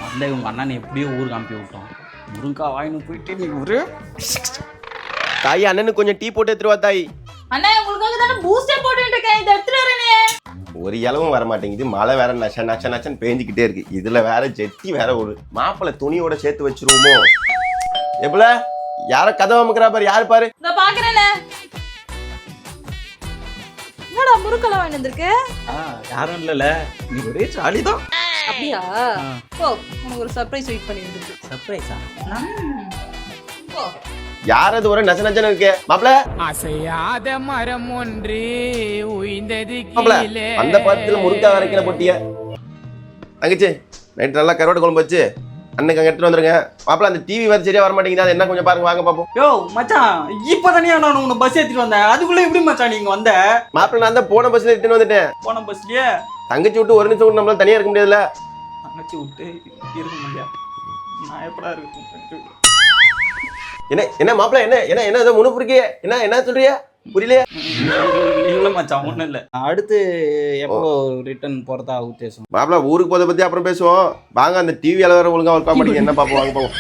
அந்த உங்க அண்ணன் எப்படியோ ஊருக்கு அனுப்பி விட்டோம். முருங்கா வாங்கின்னு போயிட்டு நீ ஒரு தாய் அண்ணனுக்கு கொஞ்சம் டீ போட்டு எடுத்துருவா தாய். அண்ணா உங்களுக்காக தானே பூஸ்டே போட்டுட்டு இருக்கேன், இதை எடுத்துட்டு வரேனே. ஒரு இலவும் வர மாட்டேங்குது, மழை வேற நச்ச நச்ச நச்சன்னு பேஞ்சிக்கிட்டே இருக்கு. இதுல வேற ஜெட்டி வேற ஒரு மாப்பிள்ளை துணியோட சேர்த்து வச்சிருவோமோ? எப்பல யார கதவை அமுக்கிறா பாரு, யாரு பாரு. இந்த பாக்குறேனே. என்னடா முறுக்கெல்லாம் வாங்கி வந்திருக்கு? யாரும் இல்லல, நீ ஒரே ஜாலி தான். அப்படியா? ஓ, உனக்கு ஒரு சர்ப்ரைஸ் வெயிட் பண்ணி வந்திருக்கு. சர்ப்ரைஸா? ஓ, யார் அது ஒரே நச்ச நச்சன்னு இருக்கு? மாப்பிள்ள அசையாத மரம் ஒன்று உயிர்ந்தது மாப்பிள்ள கீழே. அந்த படத்துல முருங்கா வரைக்கிற போட்டிய தங்கச்சி நைட் நல்லா கருவாட்டு குழம்பு வச்சு அன்னைக்கு அங்க எடுத்துட்டு வந்துருங்க. மாப்பிள்ள அந்த டிவி வேற சரியா வர மாட்டேங்குது, அது என்ன கொஞ்சம் பாருங்க, வாங்க பாப்போம். யோ மச்சான், இப்பதானே நான் உன்னை பஸ் ஏத்திட்டு வந்தேன், அதுக்குள்ள எப்படி மச்சான் நீங்க வந்த? மாப்பிள்ள நான் தான் போன பஸ்ல எடுத்துட்டு வந்துட்டேன். போன பஸ்லயே தங்கச்சி விட்டு ஒரு நிமிஷம் கூட நம்மளால தனியா இருக்க முடியாதுல்ல. தங்கச்சி விட்டு இருக்க முடியாது. நான் எப்படா இருக்கும்? என்ன என்ன மாப்பிள்ள என்ன என்ன என்ன ஏதோ முன்னு புரிக்கிய, என்ன என்ன சொல்றிய புரியலையே? இல்ல மச்சான், ஒண்ணும் இல்ல. அடுத்து எப்போ ரிட்டர்ன் போறதா உத்தேசம்? மாப்பிள்ள ஊருக்கு போதை பத்தி அப்புறம் பேசுவோம். வாங்க அந்த டிவி அளவர ஒழுங்கா ஒர்க் ஆக மாட்டேங்குது, என்ன பாப்போம், வாங்க பாப்போம்.